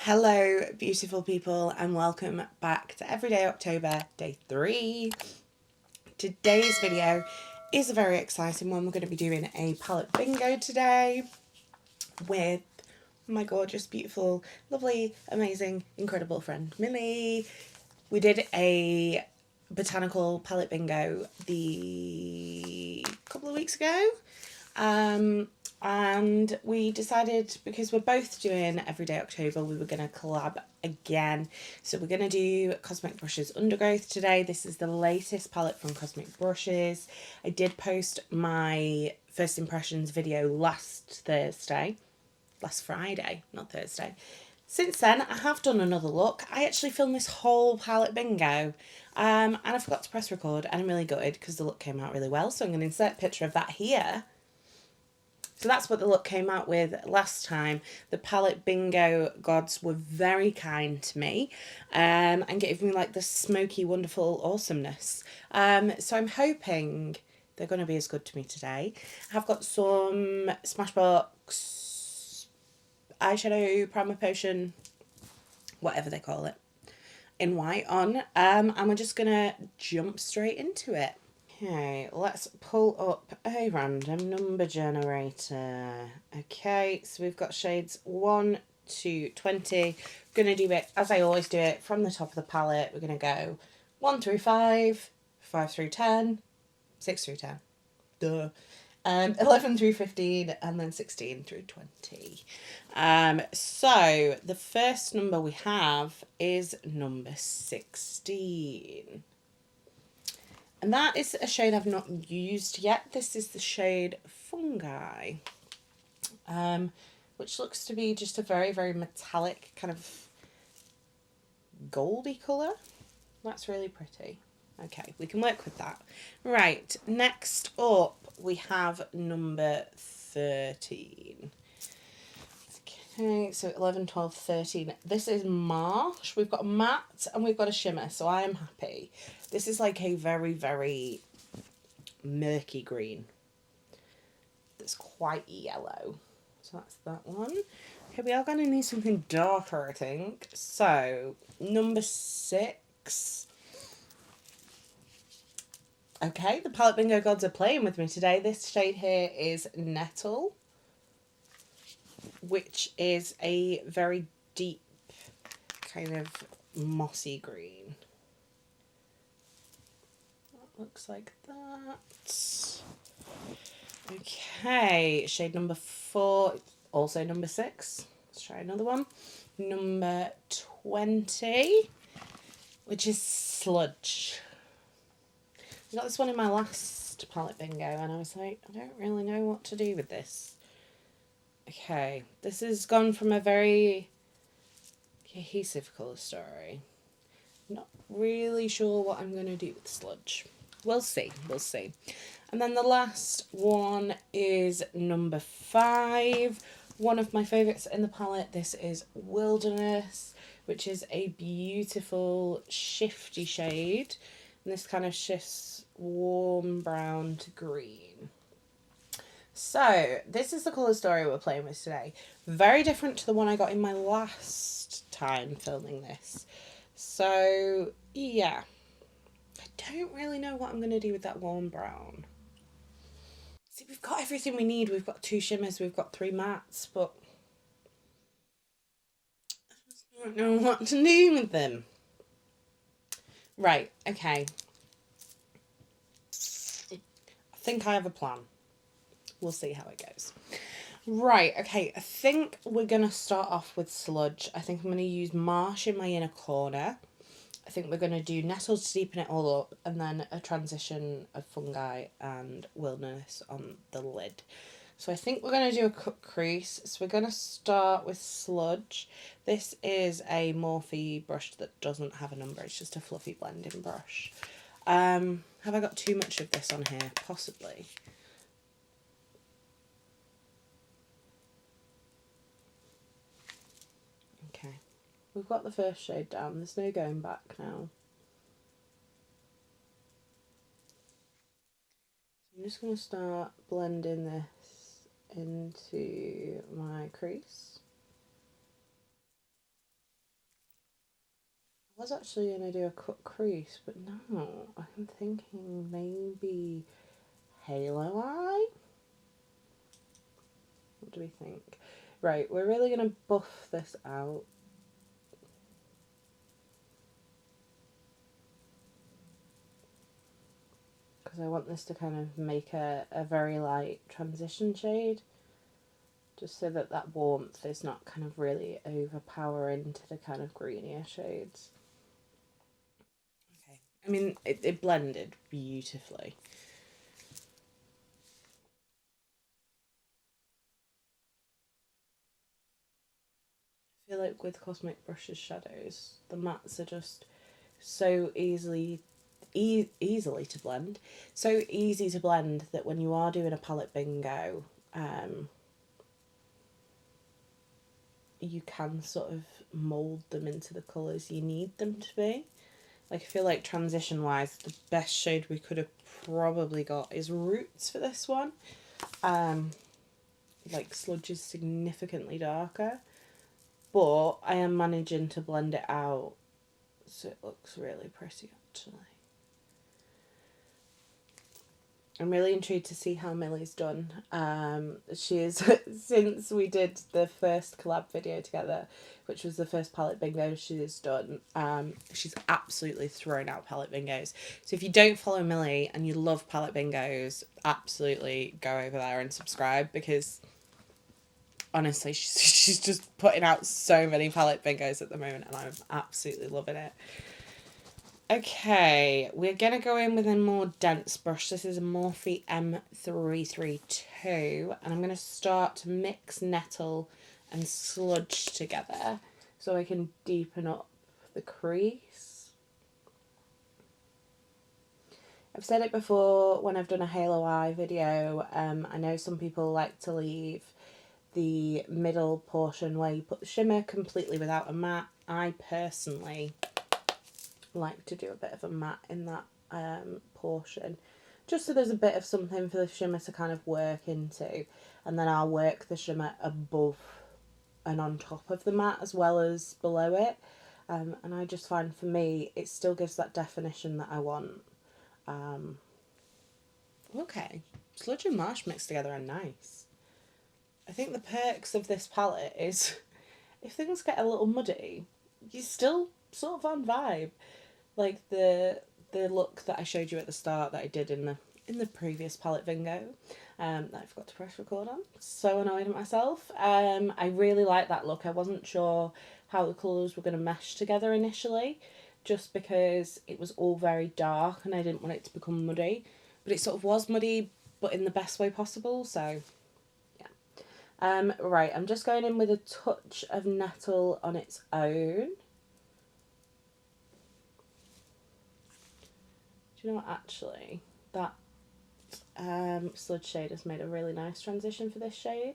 Hello, beautiful people, and welcome back to Everyday October, day 3. Today's video is a very exciting one. We're going to be doing a palette bingo today with my gorgeous, beautiful, lovely, amazing, incredible friend Millie. We did a botanical palette bingo a couple of weeks ago. And we decided, because we're both doing Everyday October, we were going to collab again. So we're going to do Cosmic Brushes Undergrowth today. This is the latest palette from Cosmic Brushes. I did post my first impressions video last Friday, not Thursday. Since then, I have done another look. I actually filmed this whole palette bingo, and I forgot to press record, and I'm really gutted because the look came out really well. So I'm going to insert a picture of that here. So that's what the look came out with last time. The palette bingo gods were very kind to me and gave me like this smoky, wonderful awesomeness. So I'm hoping they're going to be as good to me today. I've got some Smashbox eyeshadow primer potion, whatever they call it, in white on. And we're just going to jump straight into it. Okay, let's pull up a random number generator. Okay, so we've got shades 1 to 20. I'm going to do it as I always do it from the top of the palette. We're going to go 1 through 5, 5 through 10, 6 through 10. Duh. 11 through 15, and then 16 through 20. So the first number we have is number 16. And that is a shade I've not used yet. This is the shade Fungi, which looks to be just a very, very metallic kind of goldy colour. That's really pretty. Okay, we can work with that. Right, next up we have number 13. Okay, so 11, 12, 13. This is Marsh. We've got a matte and we've got a shimmer, so I am happy. This is like a very, very murky green that's quite yellow. So that's that one. Okay, we are going to need something darker, I think. So, number 6. Okay, the palette bingo gods are playing with me today. This shade here is Nettle, which is a very deep kind of mossy green. That looks like that. Okay, shade number 4, also number 6. Let's try another one. Number 20, which is Sludge. I got this one in my last palette bingo and I was like, I don't really know what to do with this. Okay, this has gone from a very cohesive colour story. Not really sure what I'm going to do with Sludge. We'll see, we'll see. And then the last one is number 5. One of my favourites in the palette. This is Wilderness, which is a beautiful shifty shade. And this kind of shifts warm brown to green. So, this is the colour story we're playing with today. Very different to the one I got in my last time filming this. So, yeah. I don't really know what I'm going to do with that warm brown. See, we've got everything we need. We've got 2 shimmers, we've got 3 mattes, but I don't know what to do with them. Right, okay. I think I have a plan. We'll see how it goes. Right, okay, I think we're going to start off with Sludge. I think I'm going to use Marsh in my inner corner. I think we're going to do Nettle to deepen it all up, and then a transition of Fungi and Wilderness on the lid. So I think we're going to do a cut crease. So we're going to start with Sludge. This is a Morphe brush that doesn't have a number. It's just a fluffy blending brush. Have I got too much of this on here? Possibly. Okay. We've got the first shade down. There's no going back now. I'm just going to start blending this into my crease. I was actually going to do a cut crease, but no, I'm thinking maybe halo eye? What do we think? Right, we're really going to buff this out. Because I want this to kind of make a very light transition shade. Just so that that warmth is not kind of really overpowering to the kind of greenier shades. Okay, I mean, it blended beautifully. I feel like with Cosmic Brushes shadows, the mattes are just so easily to blend. So easy to blend that when you are doing a palette bingo, you can sort of mould them into the colours you need them to be. Like, I feel like transition wise, the best shade we could have probably got is Roots for this one. Like, Sludge is significantly darker, but I am managing to blend it out so it looks really pretty actually. I'm really intrigued to see how Milli's done. She is, since we did the first collab video together, which was the first palette bingo she's done, she's absolutely thrown out palette bingos. So if you don't follow Milli and you love palette bingos, absolutely go over there and subscribe, because honestly, she's just putting out so many palette bingos at the moment and I'm absolutely loving it. Okay, we're going to go in with a more dense brush. This is a Morphe M332, and I'm going to start to mix Nettle and Sludge together so I can deepen up the crease. I've said it before when I've done a halo eye video, I know some people like to leave the middle portion where you put the shimmer completely without a matte. I personally like to do a bit of a matte in that portion, just so there's a bit of something for the shimmer to kind of work into, and then I'll work the shimmer above and on top of the matte as well as below it, and I just find for me it still gives that definition that I want. Okay, Sludge and Marsh mixed together are nice. I think the perks of this palette is if things get a little muddy, you're still sort of on vibe. Like the look that I showed you at the start that I did in the previous palette bingo, that I forgot to press record on. So annoyed at myself. I really like that look. I wasn't sure how the colours were going to mesh together initially, just because it was all very dark and I didn't want it to become muddy. But it sort of was muddy, but in the best way possible, so yeah. Right, I'm just going in with a touch of Nettle on its own. Do you know what, actually, that Sludge shade has made a really nice transition for this shade.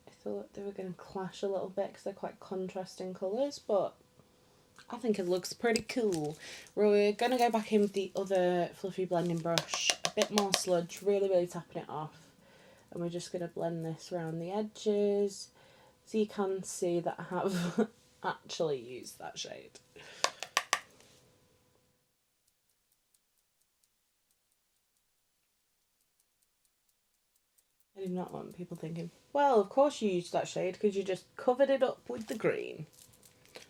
I thought they were going to clash a little bit because they're quite contrasting colours, but I think it looks pretty cool. We're going to go back in with the other fluffy blending brush, a bit more Sludge, really tapping it off. And we're just going to blend this around the edges so you can see that I have actually used that shade. I do not want people thinking, well, of course you used that shade because you just covered it up with the green.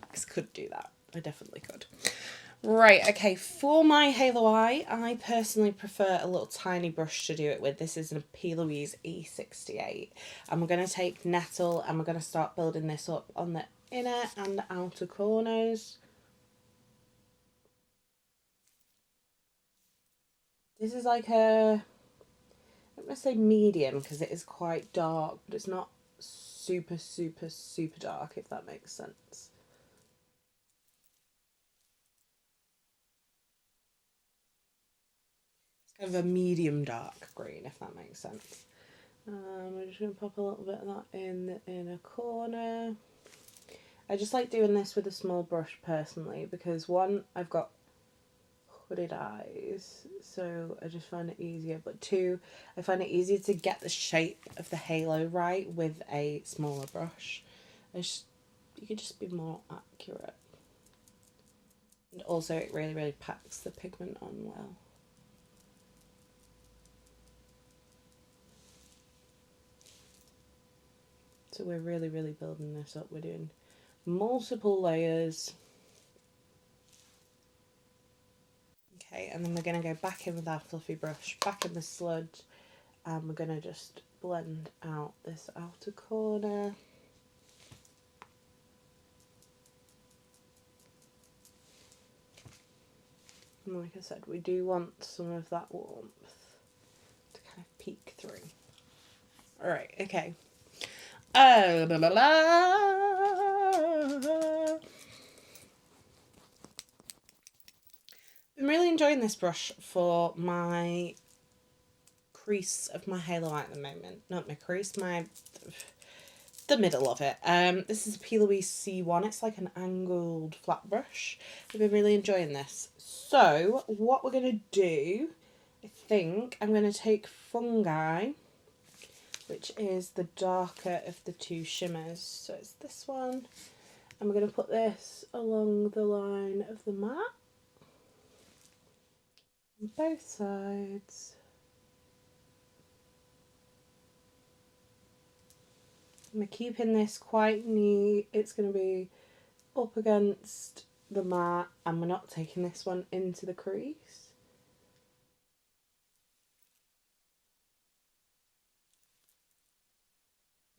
I could do that. I definitely could. Right, okay, for my halo eye, I personally prefer a little tiny brush to do it with. This is a P. Louise E68. And we're going to take Nettle and we're going to start building this up on the inner and outer corners. This is like a, I'm going to say medium because it is quite dark, but it's not super dark, if that makes sense. It's kind of a medium dark green, if that makes sense. We're just going to pop a little bit of that in the inner corner. I just like doing this with a small brush personally because one, I've got hooded eyes, so I just find it easier, but two, I find it easier to get the shape of the halo right with a smaller brush. You could just be more accurate. And also it really, really packs the pigment on well. So we're really, really building this up. We're doing multiple layers. Okay, and then we're going to go back in with our fluffy brush, back in the sludge, and we're going to just blend out this outer corner. And like I said, we do want some of that warmth to kind of peek through. Alright, okay. I'm really enjoying this brush for my crease of my halo at the moment. Not my crease, the middle of it. This is a P. Louise C1. It's like an angled flat brush. I've been really enjoying this. So what we're going to do, I think I'm going to take Fungi, which is the darker of the two shimmers. So it's this one. And we're going to put this along the line of the mat on both sides. We're keeping this quite neat. It's going to be up against the mat, and we're not taking this one into the crease.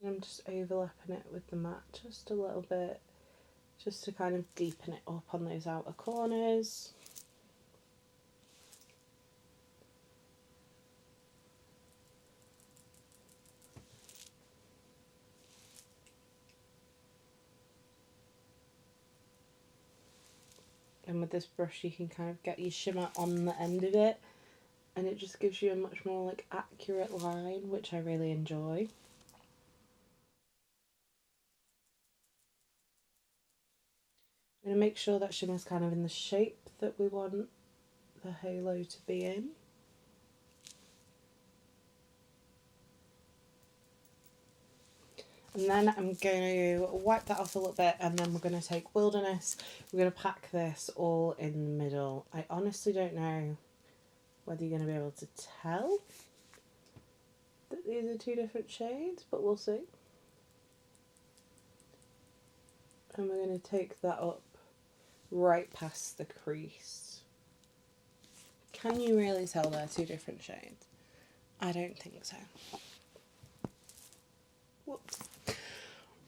I'm just overlapping it with the mat just a little bit, just to kind of deepen it up on those outer corners. And with this brush you can kind of get your shimmer on the end of it, and it just gives you a much more like accurate line, which I really enjoy. I'm going to make sure that shimmer's kind of in the shape that we want the halo to be in. And then I'm going to wipe that off a little bit, and then we're going to take Wilderness. We're going to pack this all in the middle. I honestly don't know whether you're going to be able to tell that these are two different shades, but we'll see. And we're going to take that up right past the crease. Can you really tell they're two different shades? I don't think so. Whoops.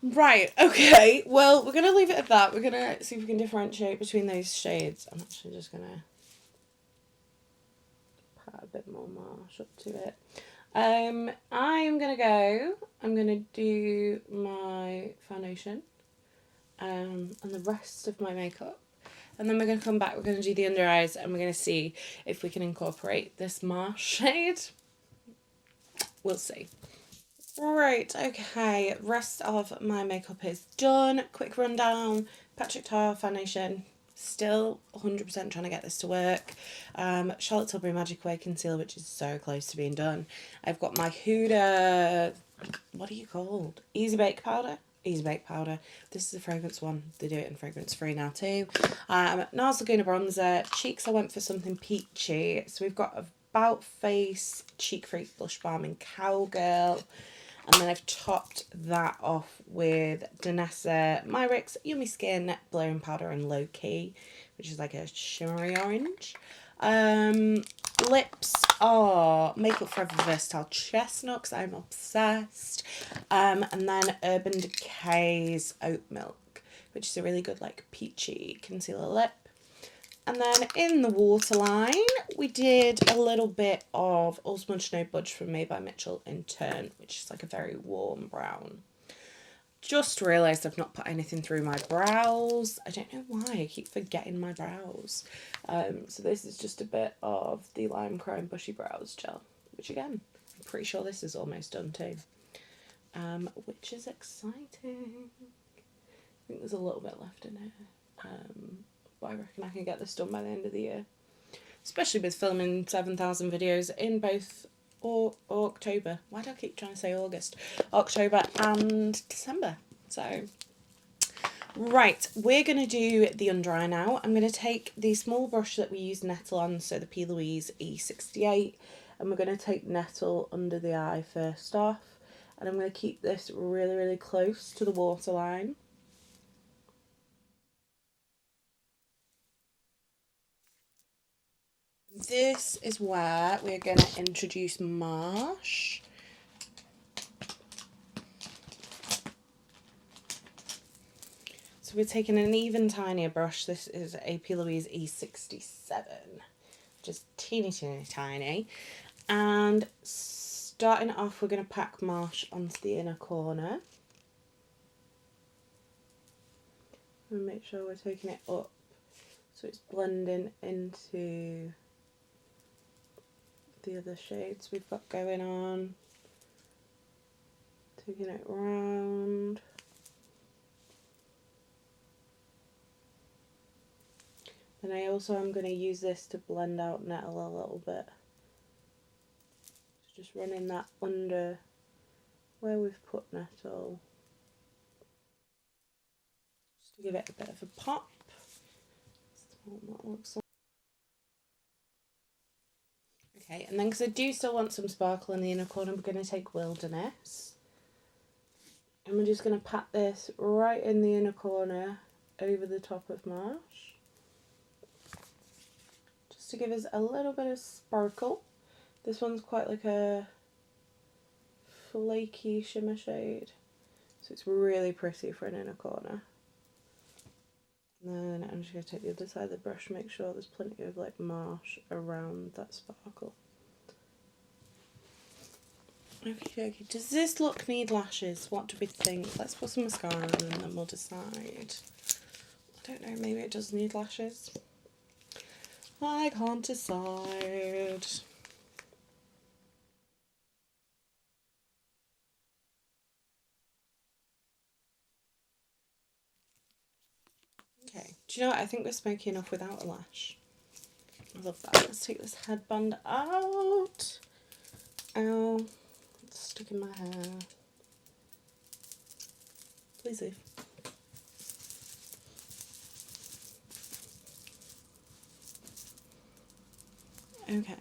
Right, okay, well, we're going to leave it at that. We're going to see if we can differentiate between those shades. I'm actually just going to pat a bit more marsh up to it. I'm going to do my foundation and the rest of my makeup. And then we're going to come back, we're going to do the under eyes, and we're going to see if we can incorporate this marsh shade. We'll see. Right, okay, rest of my makeup is done. Quick rundown, Patrick Tar foundation, still 100% trying to get this to work. Charlotte Tilbury Magic Way concealer, which is so close to being done. I've got my Huda, what are you called? Easy Bake Powder. Easy Bake Powder. This is a fragrance one. They do it in fragrance free now too. NARS Laguna Bronzer. Cheeks, I went for something peachy. So we've got a About Face Cheek Freak Blush Balm in Cowgirl. And then I've topped that off with Danessa Myricks Yummy Skin Blurring Powder and Low Key, which is like a shimmery orange. Lips are Makeup Forever Versatile Chestnut, because I'm obsessed. And then Urban Decay's Oat Milk, which is a really good like peachy concealer lip. And then in the waterline, we did a little bit of All Smudge No Budge from Made by Mitchell in Turn, which is like a very warm brown. Just realised I've not put anything through my brows. I don't know why, I keep forgetting my brows. So this is just a bit of the Lime Crime Bushy Brows gel, which again, I'm pretty sure this is almost done too. Which is exciting. I think there's a little bit left in here. But I reckon I can get this done by the end of the year. Especially with filming 7,000 videos in both October. Why do I keep trying to say August? October and December. So Right, we're going to do the under eye now. I'm going to take the small brush that we use Nettle on, so the P. Louise E68, and we're going to take Nettle under the eye first off. And I'm going to keep this really, really close to the waterline. This is where we're going to introduce Marsh. So we're taking an even tinier brush. This is a P. Louise E67, just teeny, teeny, tiny. And starting off, we're going to pack Marsh onto the inner corner. And make sure we're taking it up so it's blending into the other shades we've got going on. Taking it round. And I also am going to use this to blend out Nettle a little bit. Just running that under where we've put Nettle. Just to give it a bit of a pop. That's what that looks like. Okay, and then because I do still want some sparkle in the inner corner, we're going to take Wilderness. And we're just going to pat this right in the inner corner over the top of Marsh. Just to give us a little bit of sparkle. This one's quite like a flaky shimmer shade. So it's really pretty for an inner corner. And then I'm just going to take the other side of the brush, make sure there's plenty of like Marsh around that sparkle. Okay, does this look need lashes? What do we think? Let's put some mascara on and then we'll decide. I don't know, maybe it does need lashes. I can't decide. Okay, do you know what? I think we're smoky enough without a lash. I love that. Let's take this headband out. Ow. It's stuck in my hair. Please leave. Okay.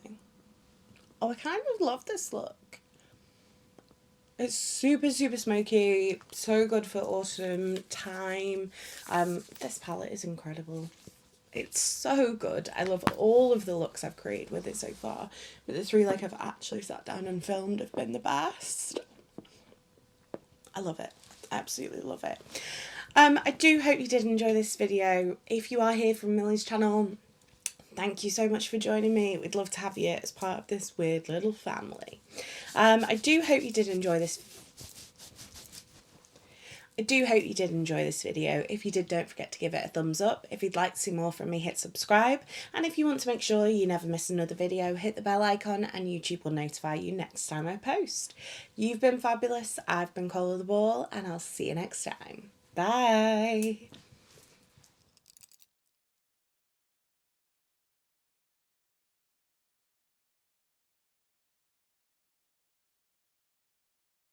Oh, I kind of love this look. It's super, super smoky. So good for autumn time. This palette is incredible. It's so good. I love all of the looks I've created with it so far. But the three like I've actually sat down and filmed have been the best. I love it. Absolutely love it. I do hope you did enjoy this video. If you are here from Milli's channel, thank you so much for joining me. We'd love to have you as part of this weird little family. I do hope you did enjoy this video. If you did, don't forget to give it a thumbs up. If you'd like to see more from me, hit subscribe. And if you want to make sure you never miss another video, hit the bell icon and YouTube will notify you next time I post. You've been fabulous. I've been Coleoftheball and I'll see you next time. Bye.